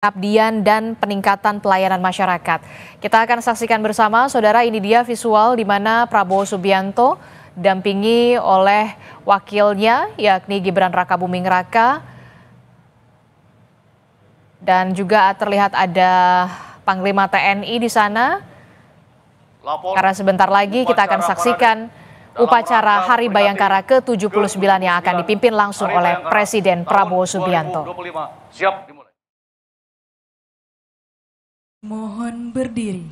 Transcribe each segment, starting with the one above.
Pengabdian dan peningkatan pelayanan masyarakat. Kita akan saksikan bersama, saudara, ini dia visual di mana Prabowo Subianto dampingi oleh wakilnya, yakni Gibran Rakabuming Raka. Dan juga terlihat ada Panglima TNI di sana. Karena sebentar lagi kita akan saksikan upacara Hari Bayangkara ke-79 yang akan dipimpin langsung oleh Presiden Prabowo Subianto. Siap dimulai. Mohon berdiri.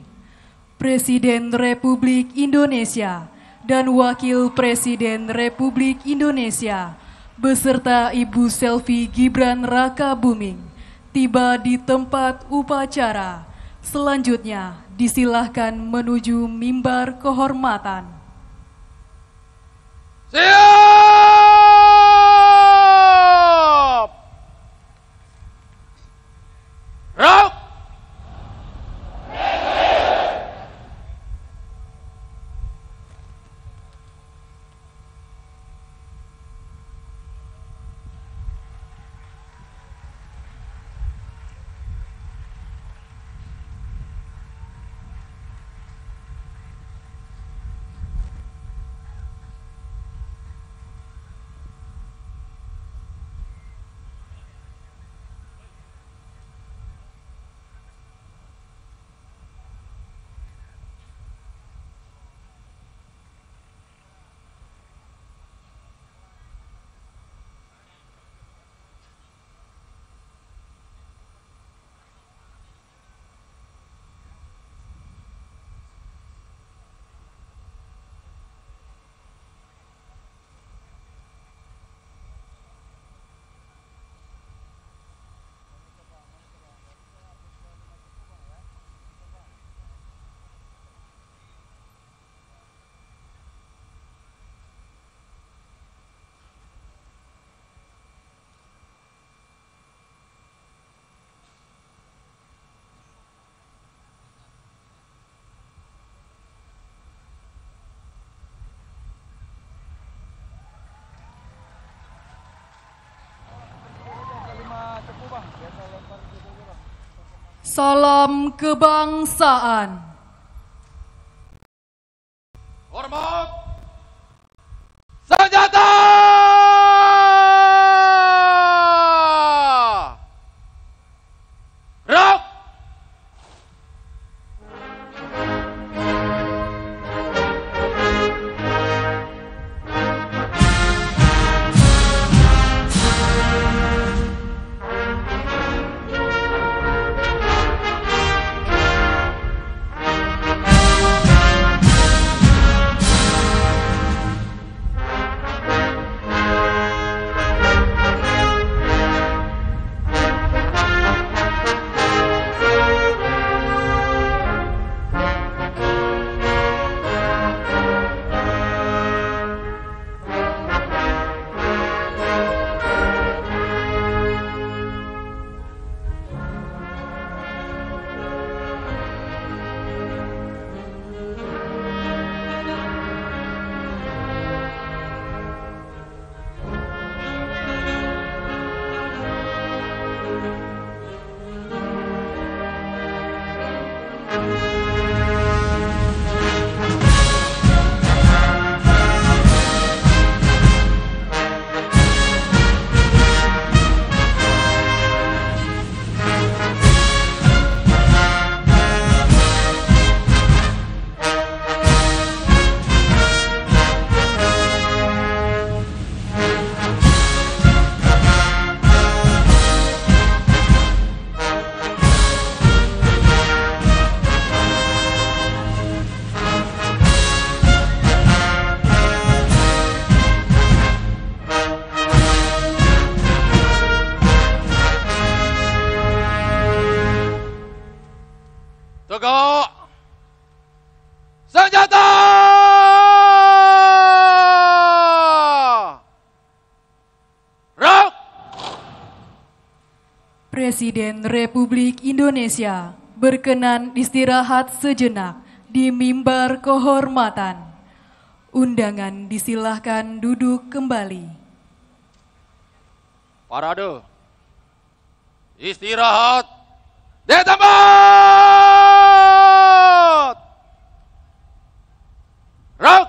Presiden Republik Indonesia dan Wakil Presiden Republik Indonesia beserta Ibu Selvi Gibran Rakabuming tiba di tempat upacara. Selanjutnya disilahkan menuju mimbar kehormatan. Siap! Rok! Salam kebangsaan. Hormat! Senjata! Rok! Tegak! Senjata! Rok! Presiden Republik Indonesia berkenan istirahat sejenak di mimbar kehormatan. Undangan disilahkan duduk kembali. Parade. Istirahat Di tempat. Gerak.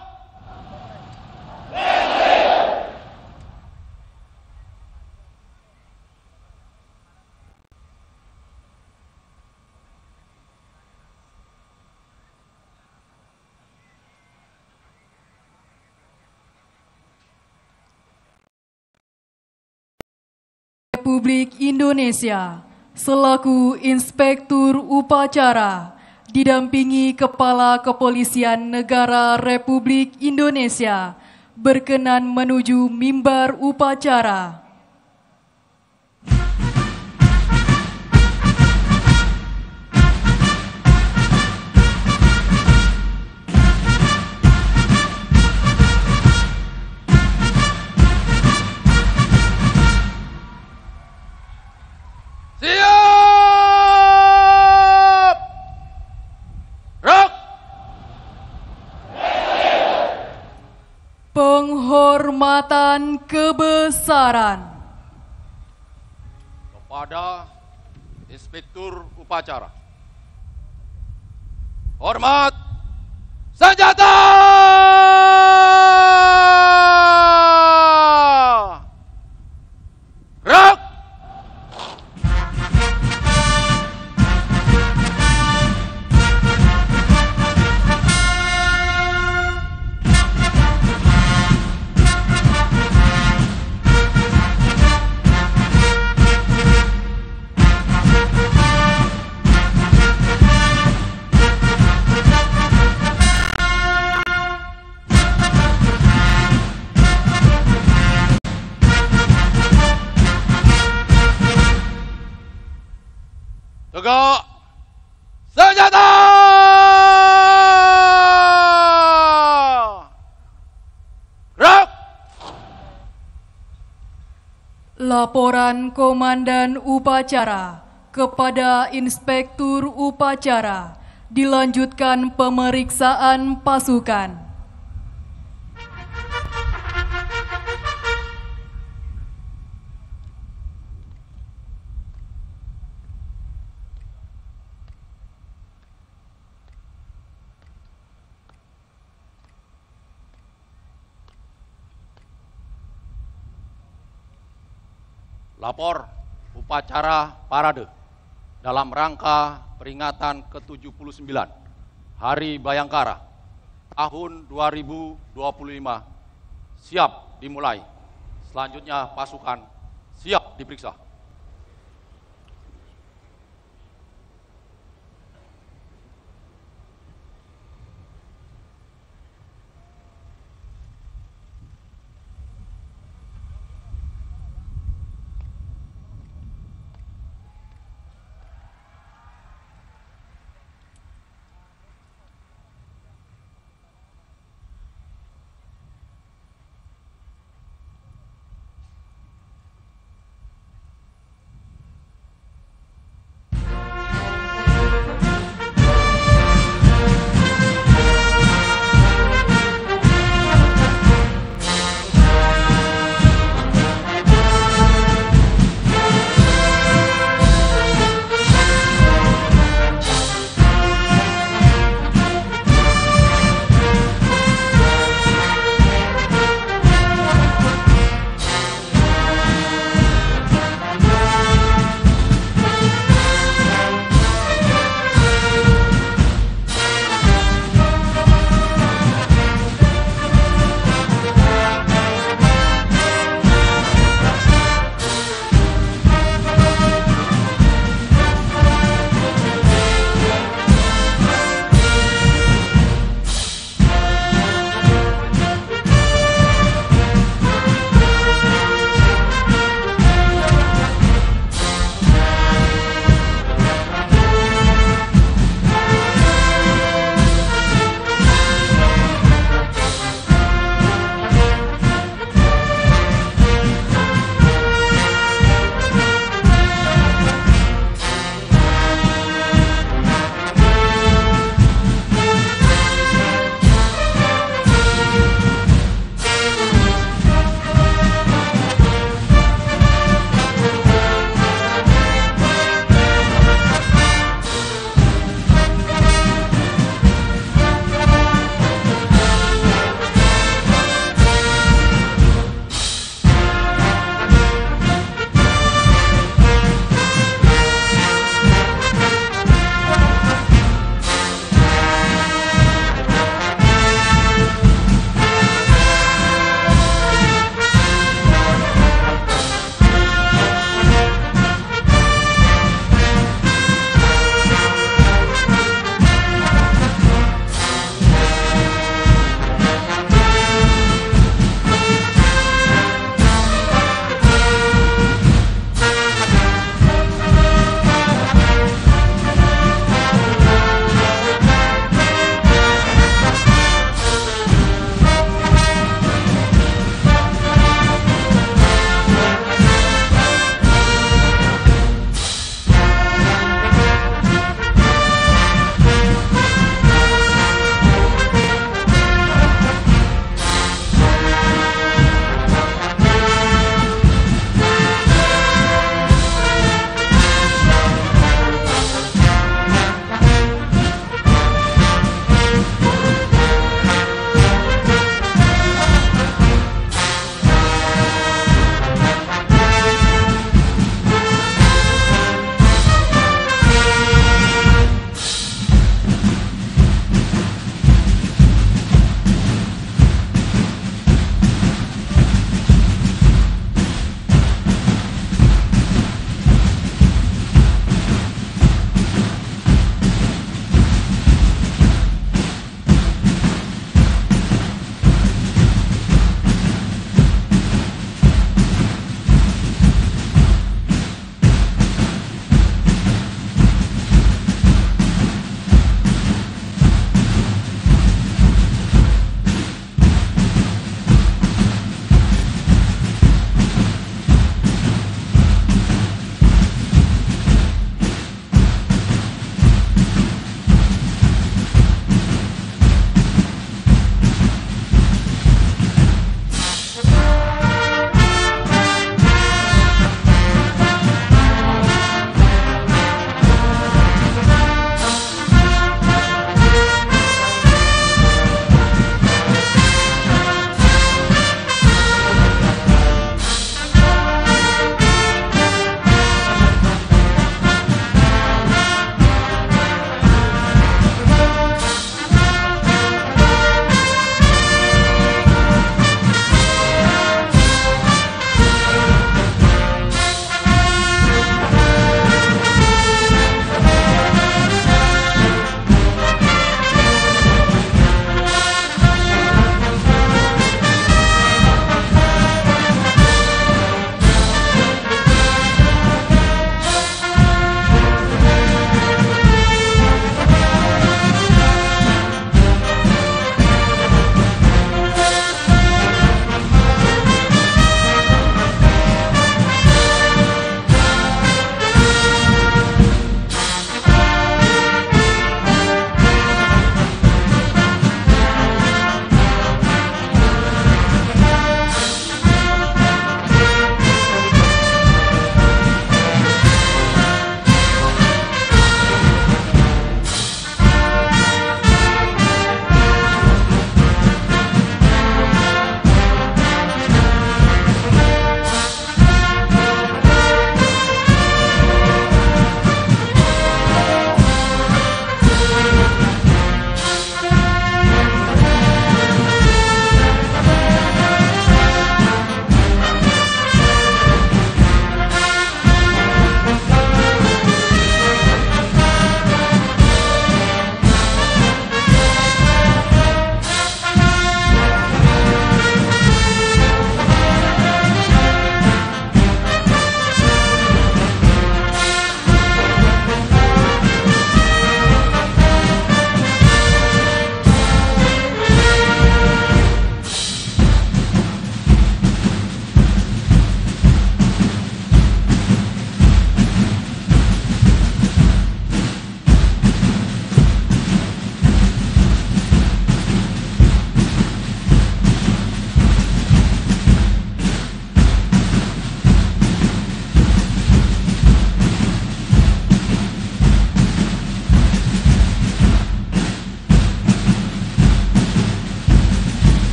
Republik Indonesia selaku Inspektur Upacara didampingi Kepala Kepolisian Negara Republik Indonesia berkenan menuju mimbar upacara. Siap. Gerak. Penghormatan kebesaran Kepada Inspektur Upacara. Hormat senjata! Gerak! Tegak senjata! Gerak! Laporan Komandan Upacara kepada Inspektur Upacara dilanjutkan pemeriksaan pasukan. Lapor upacara parade dalam rangka peringatan ke-79 Hari Bayangkara tahun 2025 siap dimulai. Selanjutnya pasukan siap diperiksa.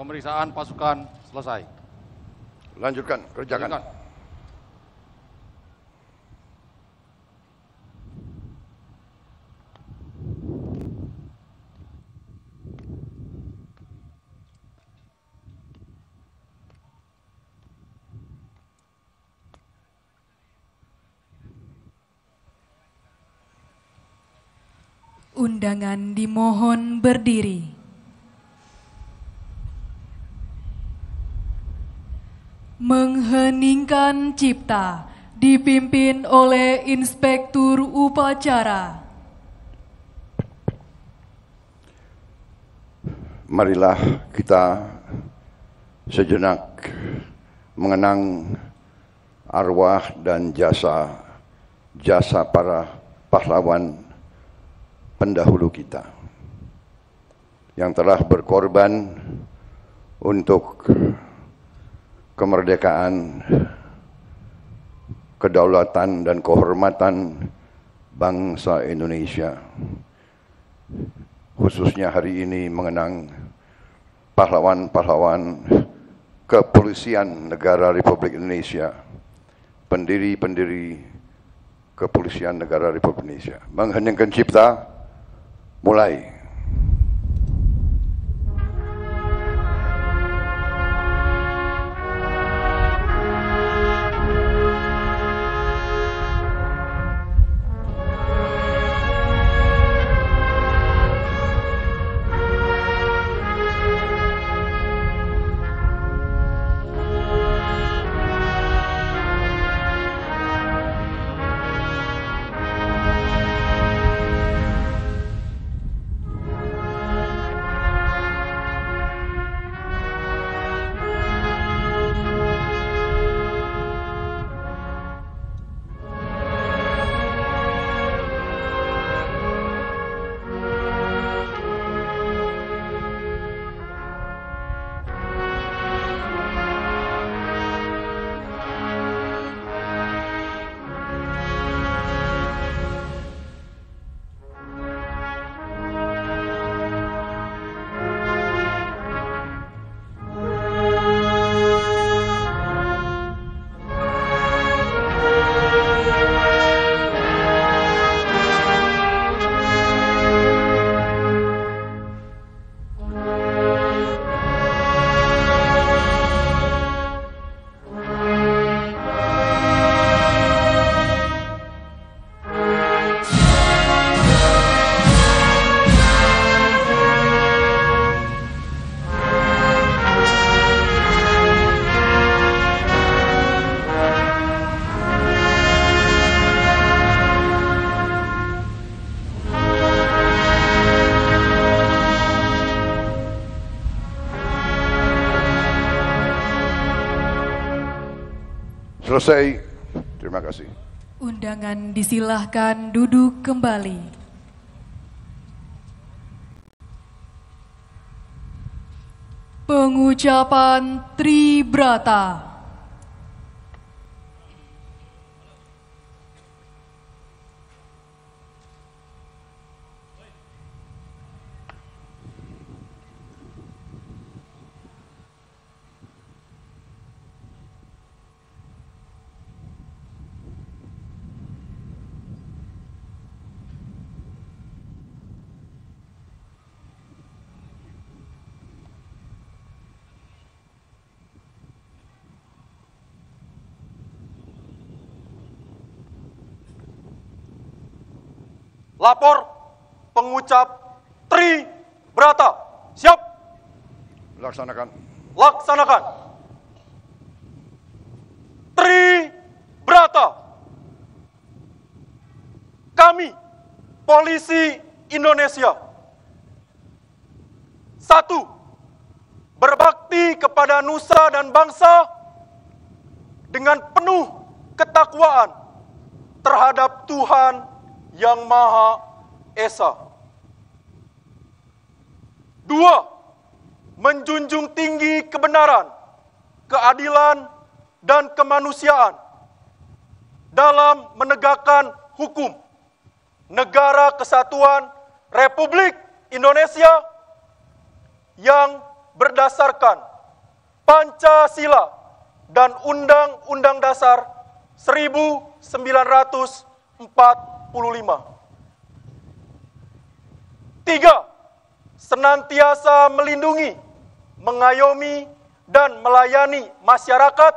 Pemeriksaan pasukan selesai. Lanjutkan, kerjakan. Lanjutkan. Undangan dimohon berdiri. Mengheningkan cipta dipimpin oleh Inspektur Upacara. Marilah kita sejenak mengenang arwah dan jasa para pahlawan pendahulu kita yang telah berkorban untuk kemerdekaan, kedaulatan dan kehormatan bangsa Indonesia. Khususnya hari ini mengenang pahlawan-pahlawan kepolisian negara Republik Indonesia, pendiri-pendiri kepolisian negara Republik Indonesia. Mengheningkan cipta, mulai. Selesai. Terima kasih. Undangan disilahkan duduk kembali. Pengucapan Tribrata. Lapor pengucap Tribrata. Siap? Laksanakan. Laksanakan. Tribrata. Kami, Polisi Indonesia. 1. Berbakti kepada nusa dan bangsa dengan penuh ketakwaan terhadap Tuhan Yang Maha Esa. 2. Menjunjung tinggi kebenaran, keadilan, dan kemanusiaan dalam menegakkan hukum Negara Kesatuan Republik Indonesia yang berdasarkan Pancasila dan Undang-Undang Dasar 1945. 3. Senantiasa melindungi, mengayomi, dan melayani masyarakat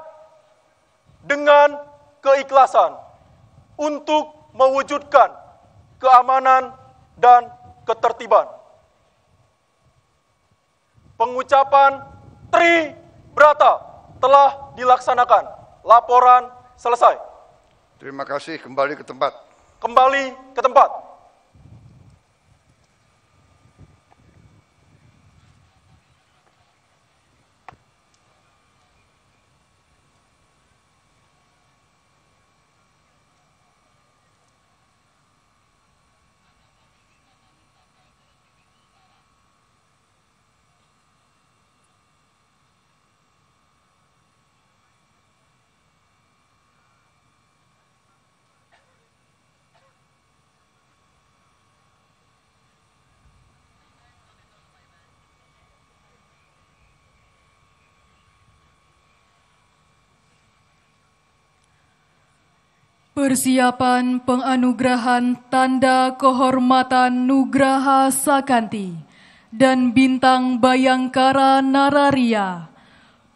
dengan keikhlasan untuk mewujudkan keamanan dan ketertiban. Pengucapan Tribrata telah dilaksanakan. Laporan selesai. Terima kasih, kembali ke tempat. Kembali ke tempat. Persiapan penganugerahan Tanda Kehormatan Nugraha Sakanti dan Bintang Bayangkara Nararia.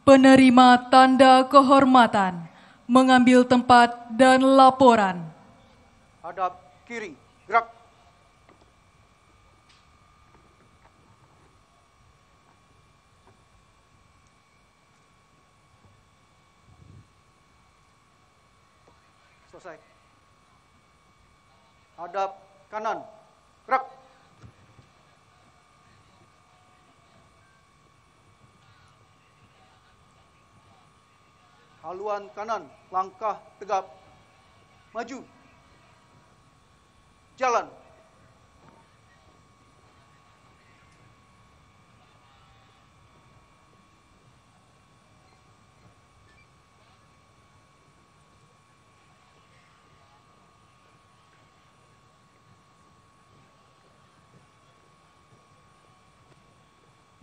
Penerima Tanda Kehormatan mengambil tempat dan laporan. Hadap kiri, gerak. Selesai. Hadap kanan, gerak. Haluan kanan, langkah tegap. Maju. Jalan.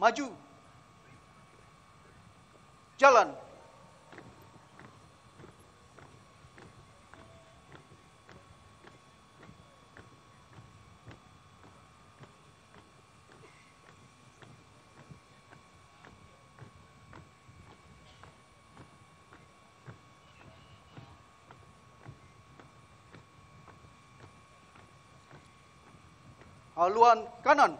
Maju. Jalan. Haluan kanan.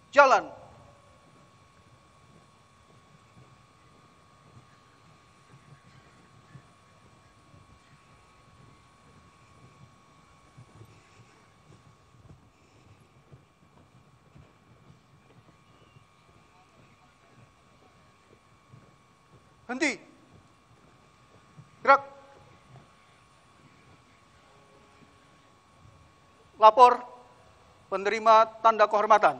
Jalan. Henti. Gerak. Lapor penerima tanda kehormatan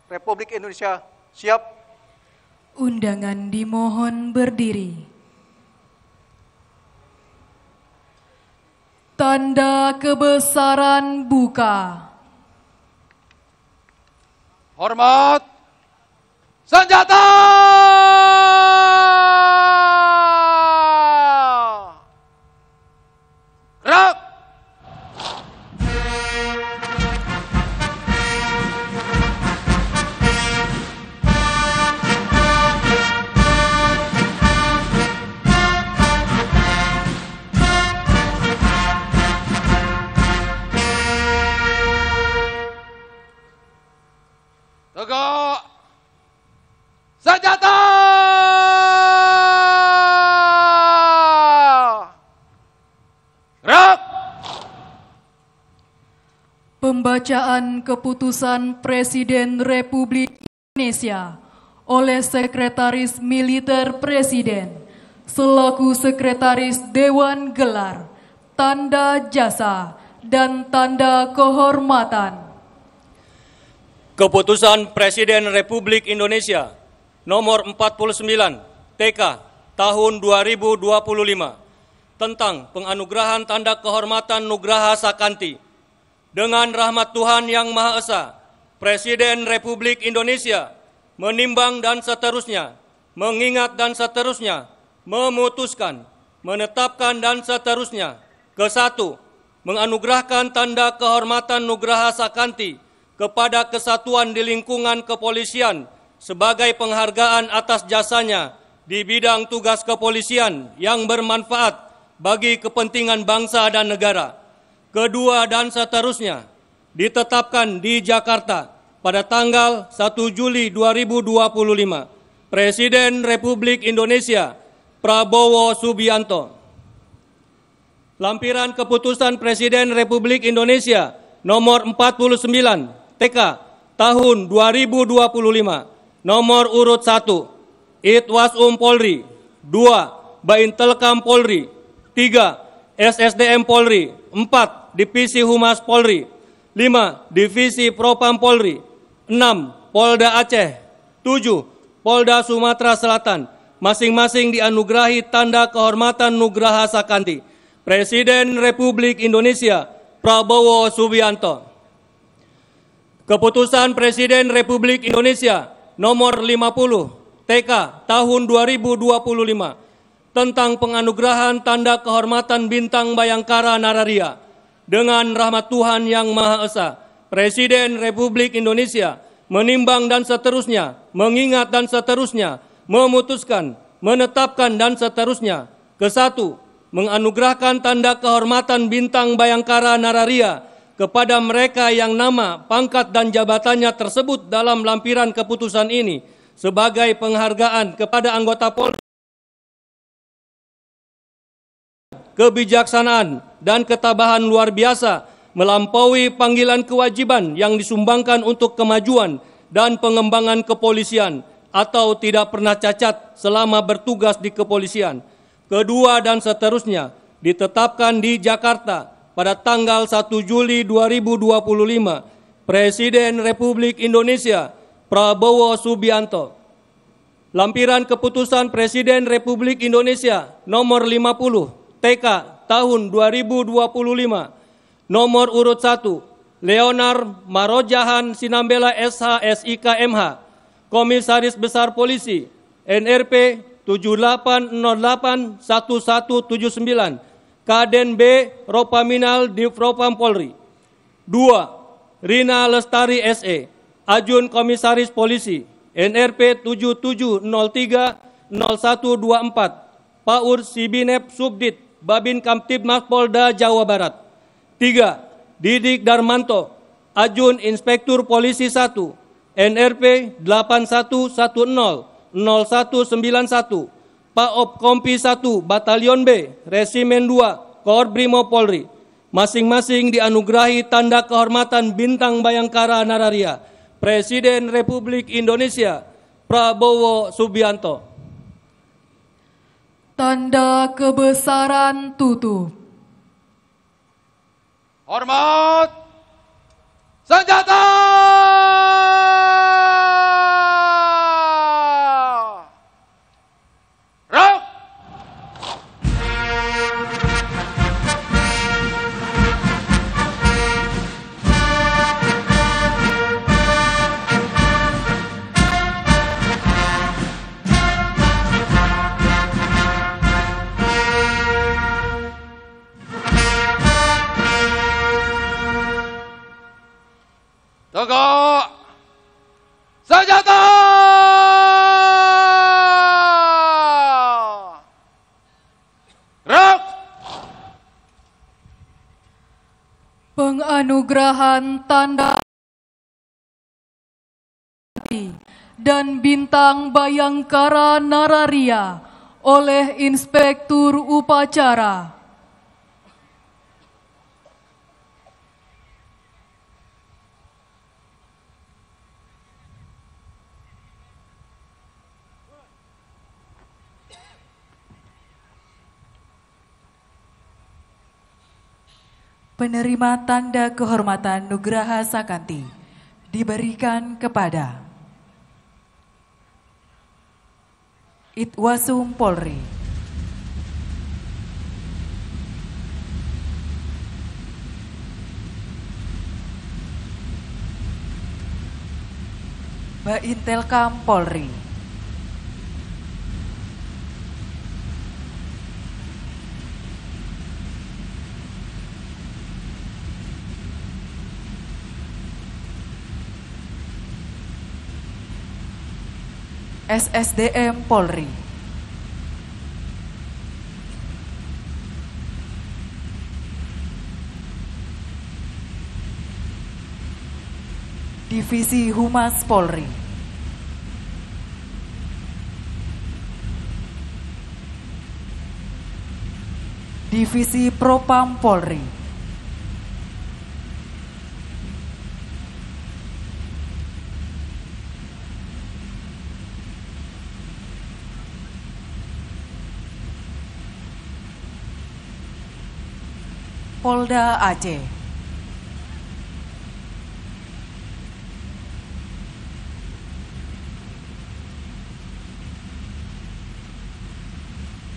Republik Indonesia siap. Undangan dimohon berdiri. Tanda kebesaran buka. Hormat. Senjata. Gerak. Tegak. Senjata. Gerak. Pembacaan keputusan Presiden Republik Indonesia oleh Sekretaris Militer Presiden selaku Sekretaris Dewan Gelar, Tanda Jasa, dan Tanda Kehormatan. Keputusan Presiden Republik Indonesia nomor 49 TK tahun 2025 tentang penganugerahan Tanda Kehormatan Nugraha Sakanti dengan rahmat Tuhan Yang Maha Esa Presiden Republik Indonesia menimbang dan seterusnya, mengingat dan seterusnya, memutuskan, menetapkan dan seterusnya. Ke-1, menganugerahkan tanda kehormatan Nugraha Sakanti kepada kesatuan di lingkungan kepolisian sebagai penghargaan atas jasanya di bidang tugas kepolisian yang bermanfaat bagi kepentingan bangsa dan negara. Kedua dan seterusnya, ditetapkan di Jakarta pada tanggal 1 Juli 2025. Presiden Republik Indonesia Prabowo Subianto. Lampiran Keputusan Presiden Republik Indonesia nomor 49 TK tahun 2025. Nomor urut 1 Itwasum Polri, 2 Baintelkam Polri, 3 SSDM Polri, 4 Divisi Humas Polri, 5 Divisi Propam Polri, 6 Polda Aceh, 7 Polda Sumatera Selatan, masing-masing dianugerahi tanda kehormatan Nugraha Sakanti. Presiden Republik Indonesia Prabowo Subianto. Keputusan Presiden Republik Indonesia nomor 50 TK tahun 2025 tentang penganugerahan tanda kehormatan Bintang Bayangkara Nararia. Dengan rahmat Tuhan Yang Maha Esa, Presiden Republik Indonesia menimbang dan seterusnya, mengingat dan seterusnya, memutuskan, menetapkan dan seterusnya. Ke-1, menganugerahkan tanda kehormatan Bintang Bayangkara Nararia kepada mereka yang nama, pangkat dan jabatannya tersebut dalam lampiran keputusan ini sebagai penghargaan kepada anggota Polri, kebijaksanaan dan ketabahan luar biasa melampaui panggilan kewajiban yang disumbangkan untuk kemajuan dan pengembangan kepolisian atau tidak pernah cacat selama bertugas di kepolisian. Kedua dan seterusnya ditetapkan di Jakarta pada tanggal 1 Juli 2025. Presiden Republik Indonesia Prabowo Subianto. Lampiran Keputusan Presiden Republik Indonesia nomor 50 TK tahun 2025. Nomor urut 1 Leonard Marojahan Sinambela SH SIK MH, Komisaris Besar Polisi, NRP 78081179, Kaden B Ropaminal Divpropam Polri. 2. Rina Lestari SE, Ajun Komisaris Polisi, NRP 77030124, Paur Sibinep Subdit Babin Kamtibmas Polda Jawa Barat. 3. Didik Darmanto, Ajun Inspektur Polisi 1, NRP 81100191, Paop Kompi 1 Batalion B, Resimen 2, Koor Brimo Polri, masing-masing dianugerahi tanda kehormatan Bintang Bayangkara Nararia. Presiden Republik Indonesia Prabowo Subianto. Tanda kebesaran tutup. Hormat senjata! Rak! Tegak! Senjata! Rak! Penganugerahan tanda dan Bintang Bayangkara Nararia oleh Inspektur Upacara. Penerima tanda kehormatan Nugraha Sakanti diberikan kepada Itwasum Polri, Baintelkam Polri. SSDM Polri. Divisi Humas Polri. Divisi Propam Polri. Polda Aceh.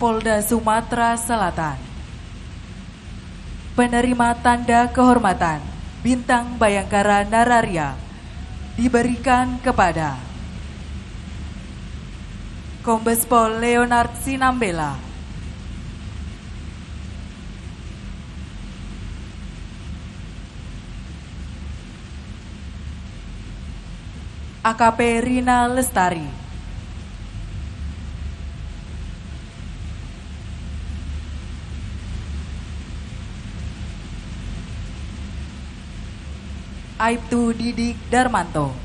Polda Sumatera Selatan. Penerima tanda kehormatan Bintang Bayangkara Nararia diberikan kepada Kombes Pol Leonard Sinambela, AKP Rina Lestari, Aibtu Didik Darmanto,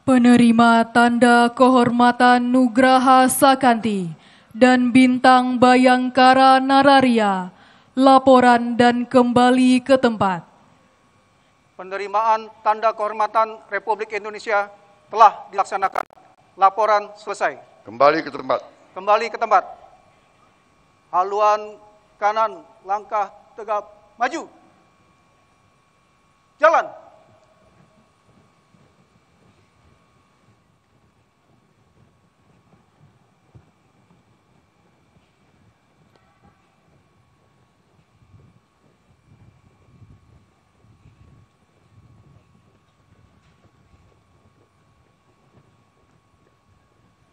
penerima tanda kehormatan Nugraha Sakanti dan Bintang Bayangkara Nararia, laporan dan kembali ke tempat. Penerimaan tanda kehormatan Republik Indonesia telah dilaksanakan. Laporan selesai. Kembali ke tempat. Kembali ke tempat. Haluan kanan, langkah tegap, maju. Jalan.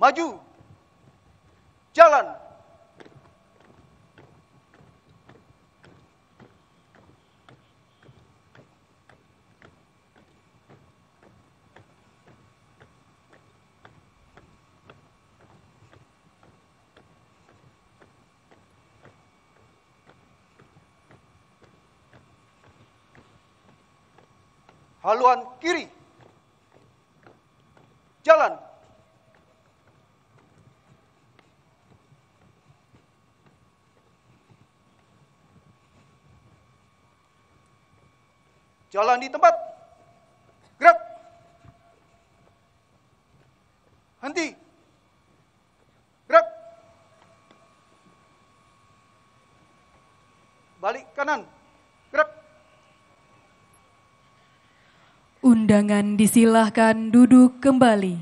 Maju. Jalan. Haluan kiri. Jalan. Jalan di tempat. Gerak. Henti. Gerak. Balik kanan. Gerak. Undangan disilahkan duduk kembali.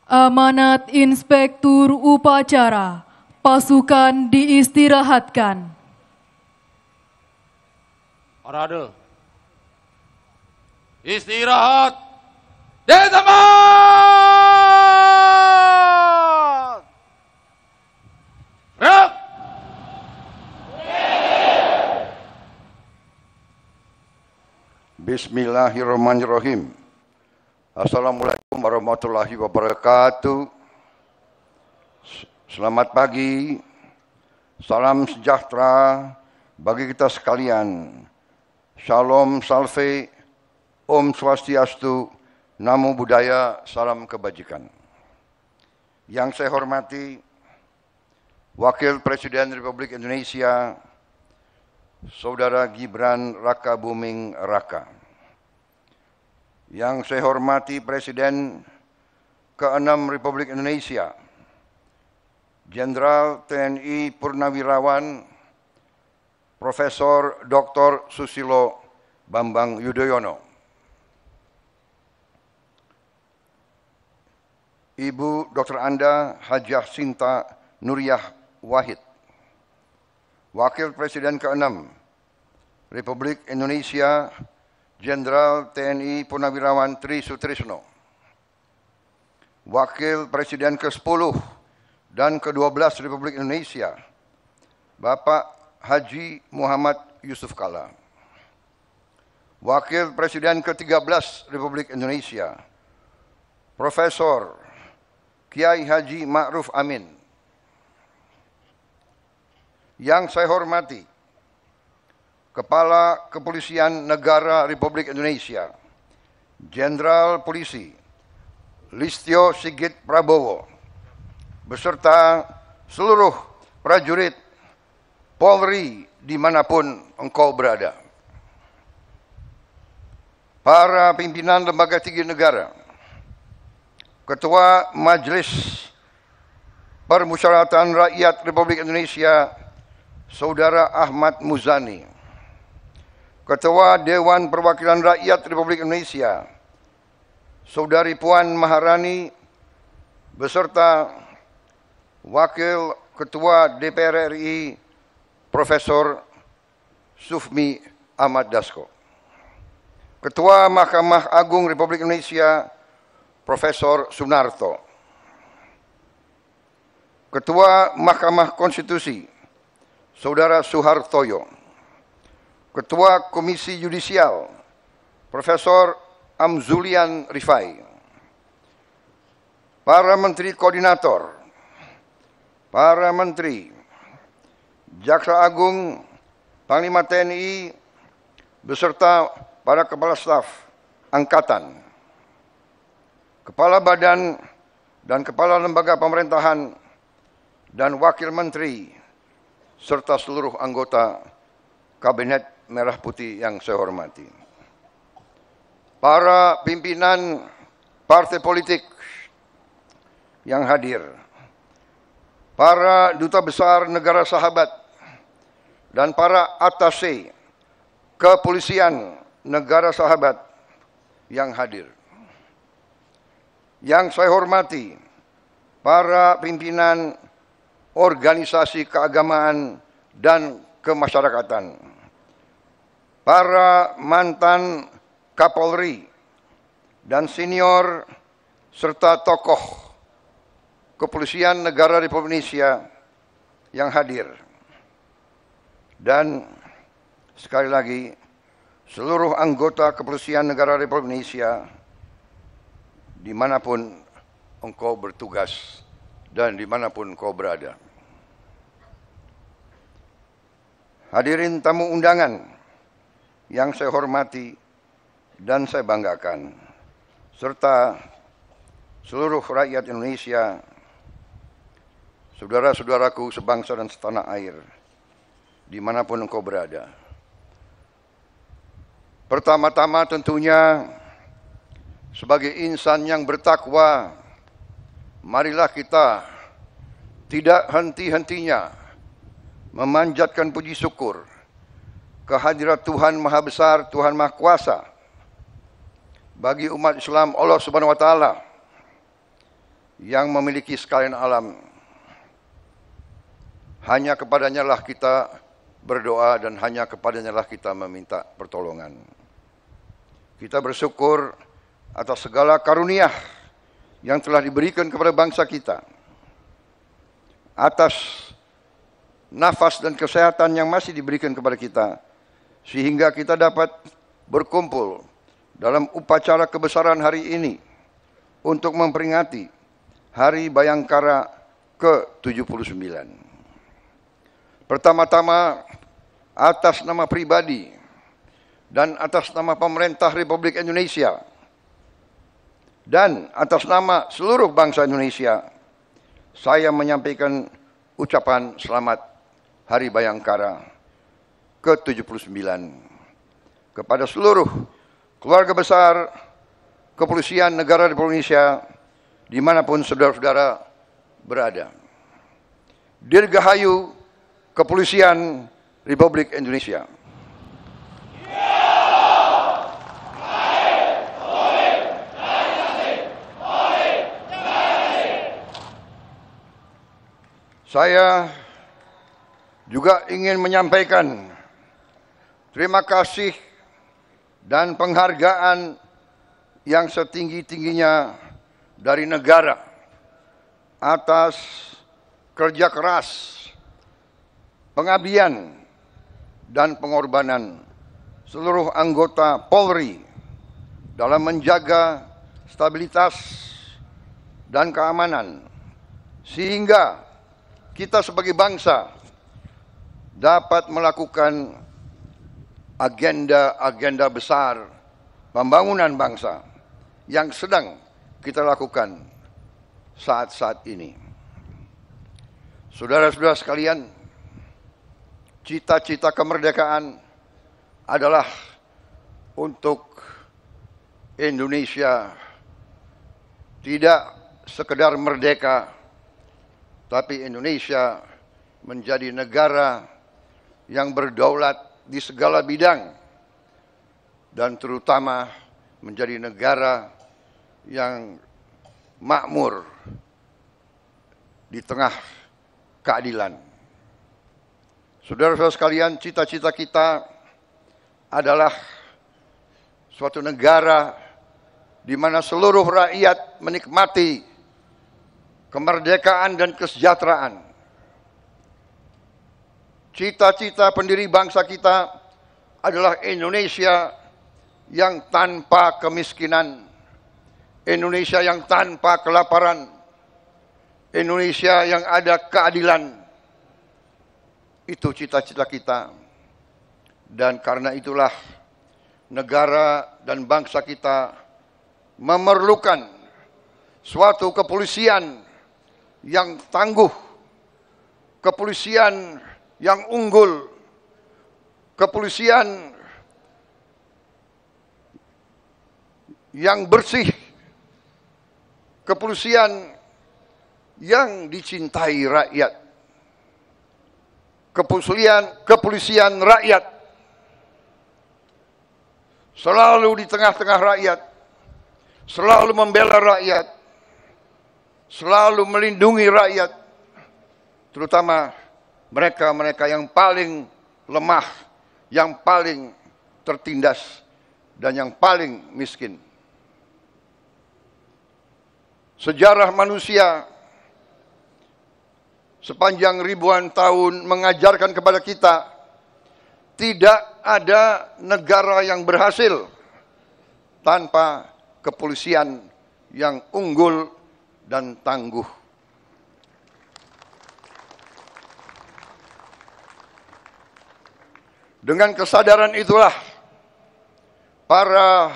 Amanat Inspektur Upacara, pasukan diistirahatkan. Parade. Istirahat. Di tempat. Gerak. Bismillahirrahmanirrahim. Assalamualaikum warahmatullahi wabarakatuh. Selamat pagi. Salam sejahtera bagi kita sekalian. Shalom Salve, Om Swastiastu, Namo Buddhaya, Salam Kebajikan. Yang saya hormati Wakil Presiden Republik Indonesia, Saudara Gibran Rakabuming Raka. Yang saya hormati Presiden ke-6 Republik Indonesia, Jenderal TNI Purnawirawan Profesor Dr. Susilo Bambang Yudhoyono, Ibu Dr. Anda Hajah Sinta Nuriyah Wahid, Wakil Presiden ke-6 Republik Indonesia Jenderal TNI Purnawirawan Tri Sutrisno, Wakil Presiden ke-10 dan ke-12 Republik Indonesia Bapak Haji Muhammad Yusuf Kalla, Wakil Presiden ke-13 Republik Indonesia Profesor Kiai Haji Ma'ruf Amin. Yang saya hormati Kepala Kepolisian Negara Republik Indonesia Jenderal Polisi Listio Sigit Prabowo beserta seluruh prajurit Polri dimanapun engkau berada. Para pimpinan lembaga tinggi negara, Ketua Majelis Permusyawaratan Rakyat Republik Indonesia Saudara Ahmad Muzani, Ketua Dewan Perwakilan Rakyat Republik Indonesia Saudari Puan Maharani beserta Wakil Ketua DPR RI Profesor Sufmi Ahmad Dasko, Ketua Mahkamah Agung Republik Indonesia Profesor Sunarto, Ketua Mahkamah Konstitusi Saudara Suhartoyo, Ketua Komisi Yudisial Profesor Amzulian Rifai, para Menteri Koordinator, para Menteri, Jaksa Agung, Panglima TNI, beserta para Kepala Staf Angkatan, Kepala Badan dan Kepala Lembaga Pemerintahan dan Wakil Menteri, serta seluruh anggota Kabinet Merah Putih yang saya hormati. Para pimpinan partai politik yang hadir, para duta besar negara sahabat, dan para atase kepolisian negara sahabat yang hadir. Yang saya hormati para pimpinan organisasi keagamaan dan kemasyarakatan, para mantan Kapolri dan senior serta tokoh kepolisian negara Republik Indonesia yang hadir. Dan sekali lagi seluruh anggota kepolisian negara Republik Indonesia dimanapun engkau bertugas dan dimanapun engkau berada. Hadirin tamu undangan yang saya hormati dan saya banggakan, serta seluruh rakyat Indonesia, saudara-saudaraku sebangsa dan setanah air, dimanapun engkau berada. Pertama-tama tentunya sebagai insan yang bertakwa, marilah kita tidak henti-hentinya memanjatkan puji syukur kehadirat Tuhan Maha Besar, Tuhan Maha Kuasa bagi umat Islam Allah Subhanahu wa taala yang memiliki sekalian alam. Hanya kepadanya lah kita berdoa dan hanya kepadanya lah kita meminta pertolongan. Kita bersyukur atas segala karunia yang telah diberikan kepada bangsa kita, atas nafas dan kesehatan yang masih diberikan kepada kita, sehingga kita dapat berkumpul dalam upacara kebesaran hari ini untuk memperingati Hari Bayangkara ke-79. Pertama-tama, atas nama pribadi dan atas nama pemerintah Republik Indonesia dan atas nama seluruh bangsa Indonesia, saya menyampaikan ucapan selamat Hari Bayangkara ke-79 kepada seluruh keluarga besar Kepolisian Negara Republik Indonesia dimanapun saudara-saudara berada. Dirgahayu Kepolisian Republik Indonesia. Saya juga ingin menyampaikan terima kasih dan penghargaan yang setinggi-tingginya dari negara atas kerja keras, pengabdian, dan pengorbanan seluruh anggota Polri dalam menjaga stabilitas dan keamanan, sehingga kita sebagai bangsa dapat melakukan agenda-agenda besar pembangunan bangsa yang sedang kita lakukan saat-saat ini. Saudara-saudara sekalian, cita-cita kemerdekaan adalah untuk Indonesia tidak sekedar merdeka, tapi Indonesia menjadi negara yang berdaulat di segala bidang dan terutama menjadi negara yang makmur di tengah keadilan. Saudara-saudara sekalian, cita-cita kita adalah suatu negara di mana seluruh rakyat menikmati kemerdekaan dan kesejahteraan. Cita-cita pendiri bangsa kita adalah Indonesia yang tanpa kemiskinan, Indonesia yang tanpa kelaparan, Indonesia yang ada keadilan. Itu cita-cita kita. Dan karena itulah negara dan bangsa kita memerlukan suatu kepolisian yang tangguh, kepolisian yang unggul, kepolisian yang bersih, kepolisian yang dicintai rakyat, kepolisian rakyat, selalu di tengah-tengah rakyat, selalu membela rakyat, selalu melindungi rakyat, terutama mereka-mereka yang paling lemah, yang paling tertindas, dan yang paling miskin. Sejarah manusia sepanjang ribuan tahun mengajarkan kepada kita, tidak ada negara yang berhasil tanpa kepolisian yang unggul dan tangguh. Dengan kesadaran itulah para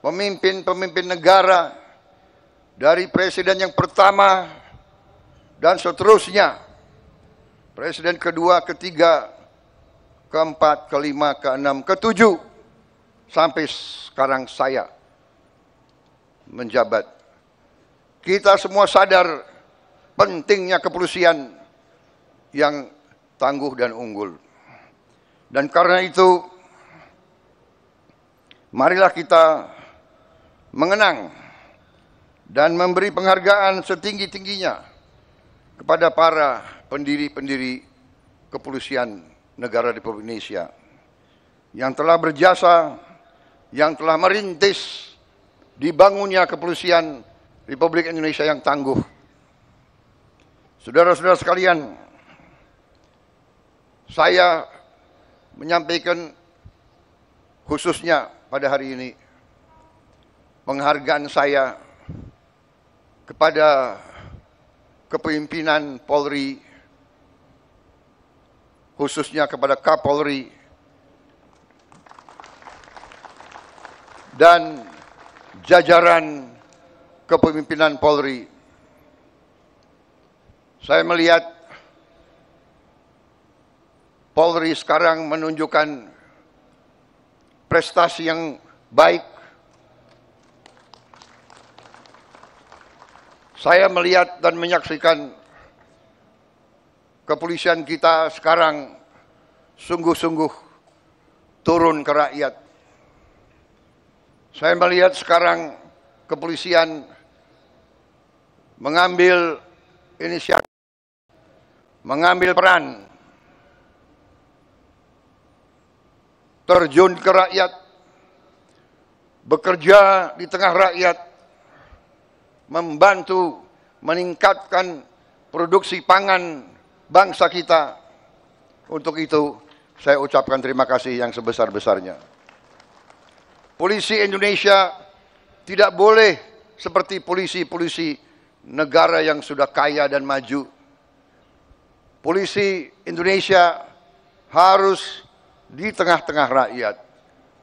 pemimpin-pemimpin negara dari presiden yang pertama dan seterusnya, presiden kedua, ketiga, keempat, kelima, keenam, ketujuh, sampai sekarang saya menjabat. Kita semua sadar pentingnya kepolisian yang tangguh dan unggul. Dan karena itu, marilah kita mengenang dan memberi penghargaan setinggi-tingginya kepada para pendiri-pendiri kepolisian negara Republik Indonesia yang telah berjasa, yang telah merintis dibangunnya kepolisian Republik Indonesia yang tangguh. Saudara-saudara sekalian, saya menyampaikan khususnya pada hari ini penghargaan saya kepada kepemimpinan Polri, khususnya kepada Kapolri dan jajaran kepemimpinan Polri. Saya melihat Polri sekarang menunjukkan prestasi yang baik. Saya melihat dan menyaksikan kepolisian kita sekarang sungguh-sungguh turun ke rakyat. Saya melihat sekarang kepolisian mengambil inisiatif, mengambil peran, terjun ke rakyat, bekerja di tengah rakyat, membantu meningkatkan produksi pangan bangsa kita. Untuk itu, saya ucapkan terima kasih yang sebesar-besarnya. Polisi Indonesia tidak boleh seperti polisi-polisi negara yang sudah kaya dan maju. Polisi Indonesia harus di tengah-tengah rakyat,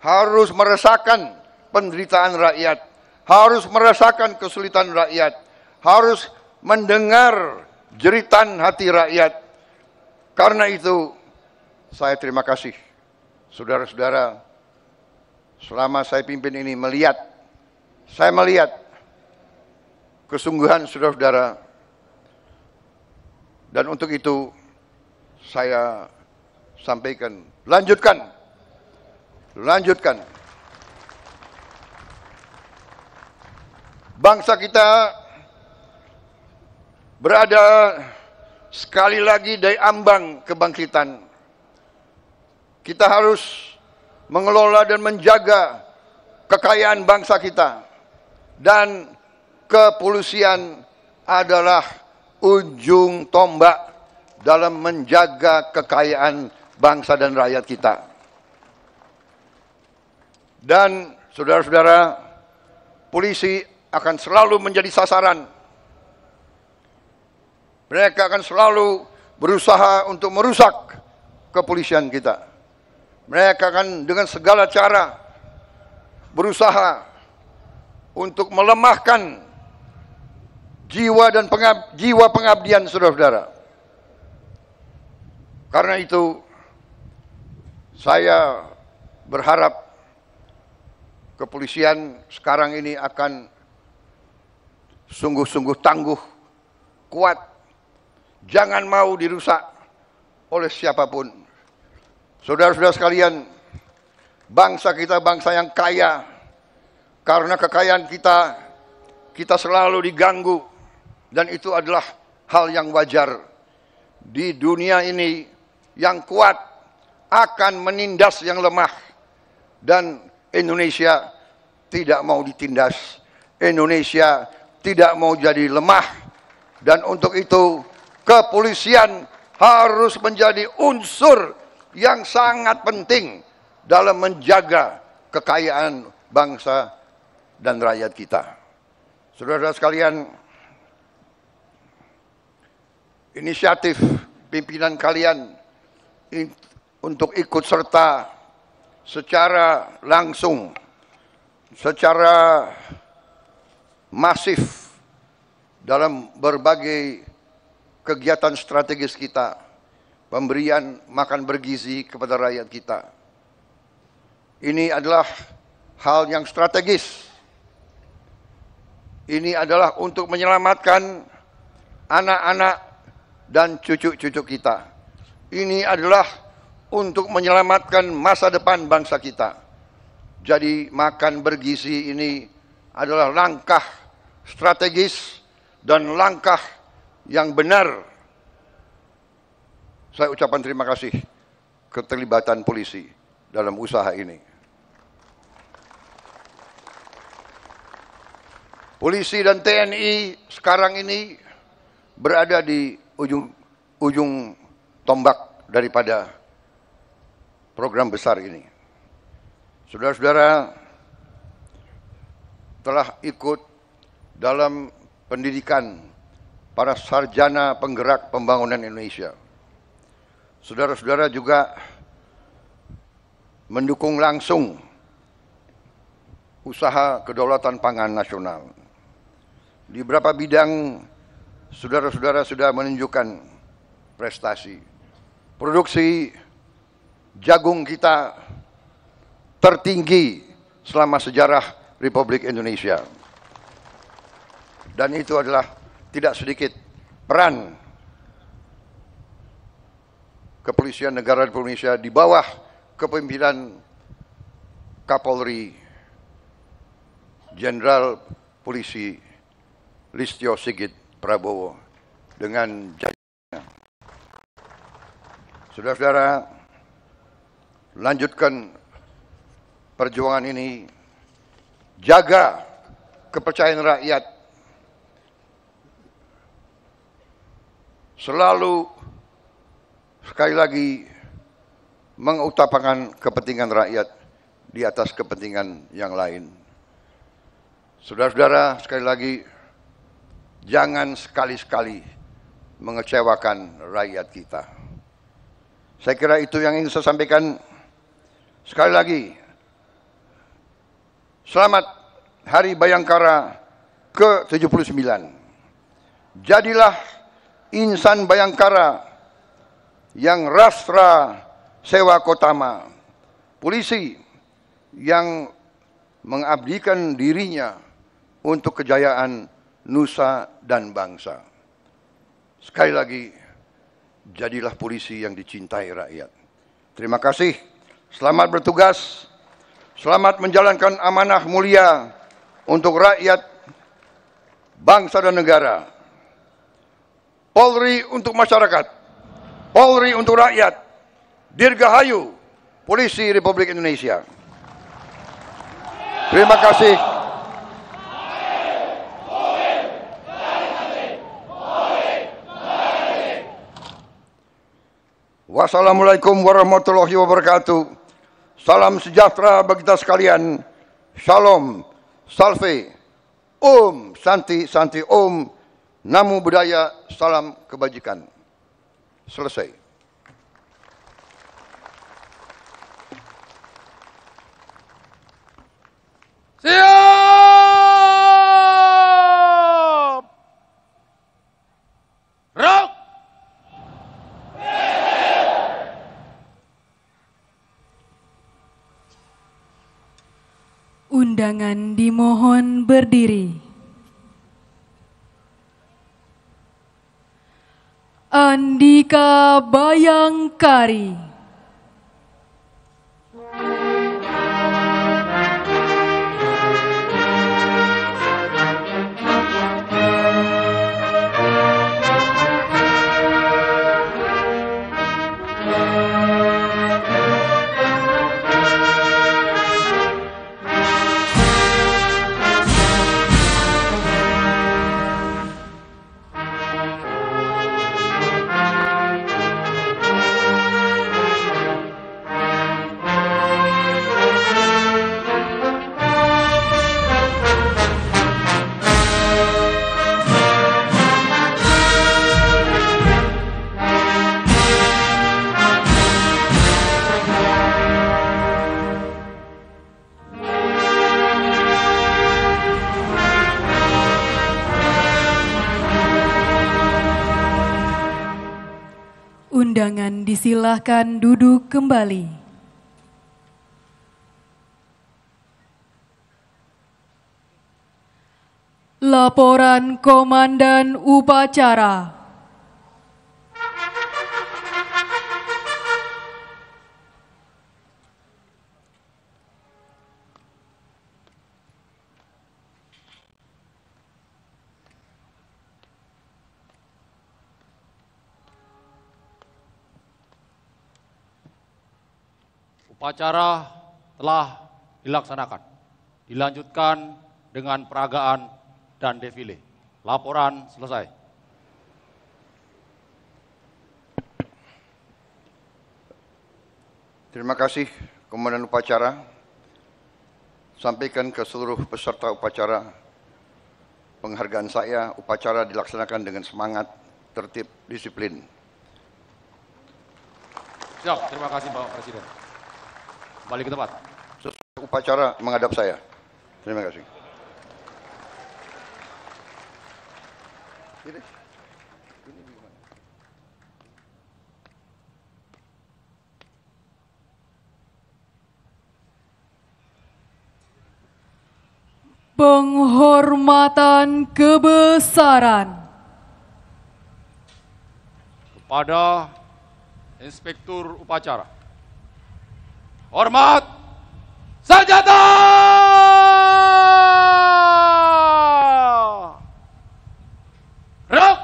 harus merasakan penderitaan rakyat, harus merasakan kesulitan rakyat, harus mendengar jeritan hati rakyat. Karena itu, saya terima kasih, saudara-saudara, selama saya pimpin ini saya melihat kesungguhan saudara-saudara, dan untuk itu saya sampaikan, lanjutkan. Bangsa kita berada sekali lagi di ambang kebangkitan. Kita harus mengelola dan menjaga kekayaan bangsa kita, dan kepolisian adalah ujung tombak dalam menjaga kekayaan bangsa dan rakyat kita. Dan saudara-saudara, polisi akan selalu menjadi sasaran. Mereka akan selalu berusaha untuk merusak kepolisian kita. Mereka akan dengan segala cara berusaha untuk melemahkan jiwa dan jiwa pengabdian saudara-saudara. Karena itu, saya berharap kepolisian sekarang ini akan sungguh-sungguh tangguh, kuat, jangan mau dirusak oleh siapapun. Saudara-saudara sekalian, bangsa kita bangsa yang kaya. Karena kekayaan kita selalu diganggu, dan itu adalah hal yang wajar. Di dunia ini, yang kuat akan menindas yang lemah, dan Indonesia tidak mau ditindas. Indonesia tidak mau jadi lemah, dan untuk itu kepolisian harus menjadi unsur yang sangat penting dalam menjaga kekayaan bangsa dan rakyat kita. Saudara-saudara sekalian, inisiatif pimpinan kalian untuk ikut serta secara langsung, secara masif dalam berbagai kegiatan strategis kita, pemberian makan bergizi kepada rakyat kita. Ini adalah hal yang strategis. Ini adalah untuk menyelamatkan anak-anak dan cucu-cucu kita. Ini adalah untuk menyelamatkan masa depan bangsa kita. Jadi makan bergizi ini adalah langkah strategis dan langkah yang benar. Saya ucapkan terima kasih keterlibatan polisi dalam usaha ini. Polisi dan TNI sekarang ini berada di ujung tombak daripada program besar ini. Saudara-saudara telah ikut dalam pendidikan para sarjana penggerak pembangunan Indonesia. Saudara-saudara juga mendukung langsung usaha kedaulatan pangan nasional. Di beberapa bidang, saudara-saudara sudah menunjukkan prestasi. Produksi jagung kita tertinggi selama sejarah Republik Indonesia. Dan itu adalah tidak sedikit peran Kepolisian Negara Republik Indonesia di bawah kepemimpinan Kapolri Jenderal Polisi Listio Sigit Prabowo dengan jajarannya. Saudara-saudara, lanjutkan perjuangan ini, jaga kepercayaan rakyat, selalu sekali lagi mengutamakan kepentingan rakyat di atas kepentingan yang lain. Saudara-saudara, sekali lagi, jangan sekali-sekali mengecewakan rakyat kita. Saya kira itu yang ingin saya sampaikan. Sekali lagi, selamat Hari Bayangkara ke-79. Jadilah insan Bayangkara yang rastra sewa kotama, polisi yang mengabdikan dirinya untuk kejayaan nusa dan bangsa. Sekali lagi, jadilah polisi yang dicintai rakyat. Terima kasih, selamat bertugas, selamat menjalankan amanah mulia untuk rakyat, bangsa dan negara. Polri untuk masyarakat, Polri untuk rakyat, Dirgahayu Polisi Republik Indonesia. Terima kasih. Wassalamualaikum warahmatullahi wabarakatuh. Salam sejahtera bagi kita sekalian. Shalom, salve, Om, Santi, Santi, Om, Namo Buddhaya, salam kebajikan. Selesai. Siap! Rock! Undangan dimohon berdiri. Andika Bayangkari. Undangan disilahkan duduk kembali. Laporan Komandan Upacara. Upacara telah dilaksanakan. Dilanjutkan dengan peragaan dan defile. Laporan selesai. Terima kasih Komandan Upacara. Sampaikan ke seluruh peserta upacara penghargaan saya. Upacara dilaksanakan dengan semangat, tertib, disiplin. Siap, terima kasih Bapak Presiden. Kembali ke tempat. Upacara menghadap saya. Terima kasih. Penghormatan kebesaran Kepada Inspektur upacara. Hormat, senjata! Gerak!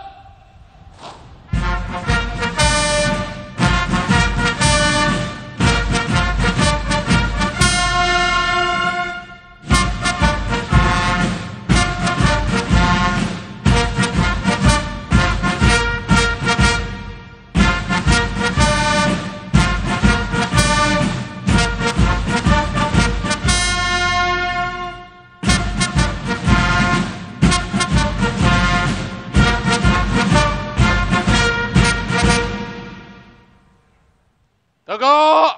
Tegak!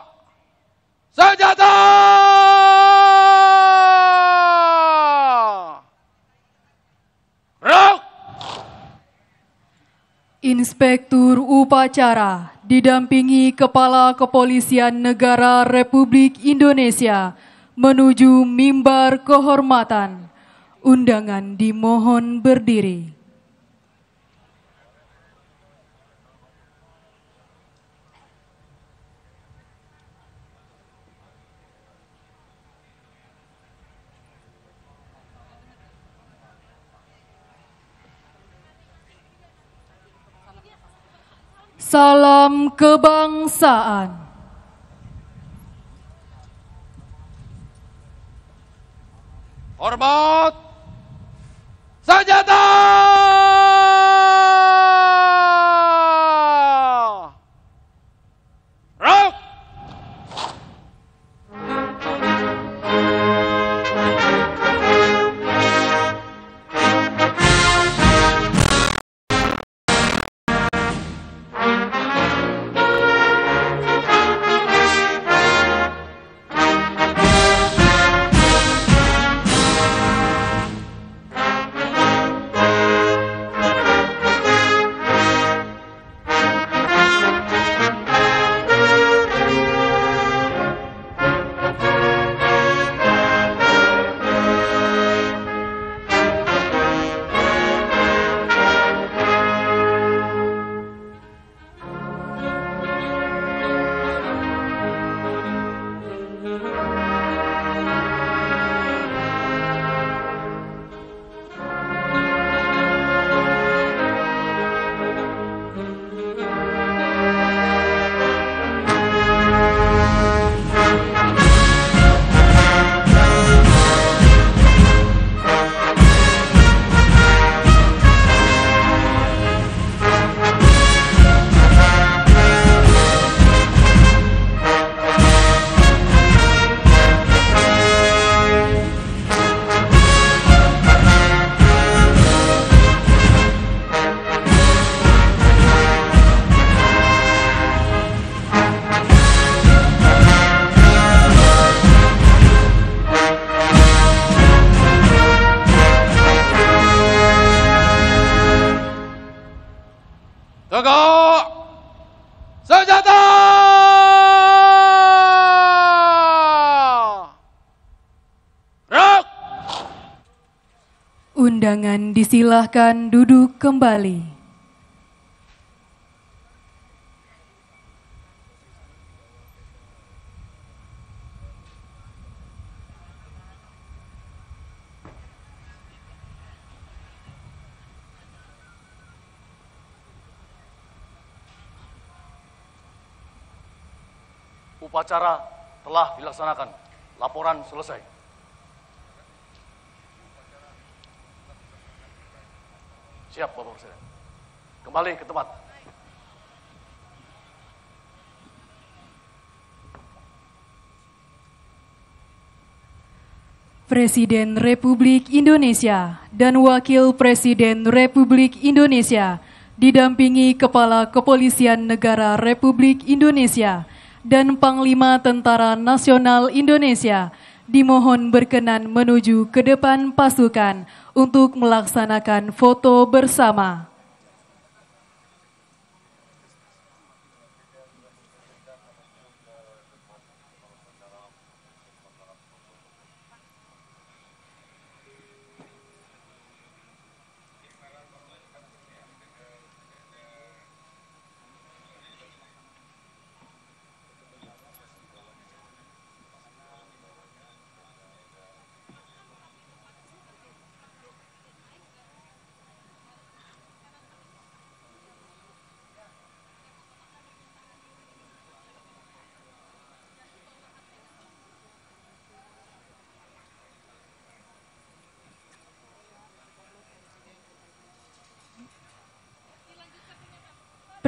Senjata! Gerak! Inspektur upacara didampingi Kepala Kepolisian Negara Republik Indonesia menuju mimbar kehormatan. Undangan dimohon berdiri. Salam kebangsaan. Hormat, senjata! Gerak! Tegak! Senjata! Gerak! Undangan disilahkan duduk kembali. Upacara telah dilaksanakan. Laporan selesai. Siap, Bapak Presiden. Kembali ke tempat. Presiden Republik Indonesia dan Wakil Presiden Republik Indonesia didampingi Kepala Kepolisian Negara Republik Indonesia dan Panglima Tentara Nasional Indonesia dimohon berkenan menuju ke depan pasukan untuk melaksanakan foto bersama.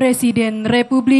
Presiden Republik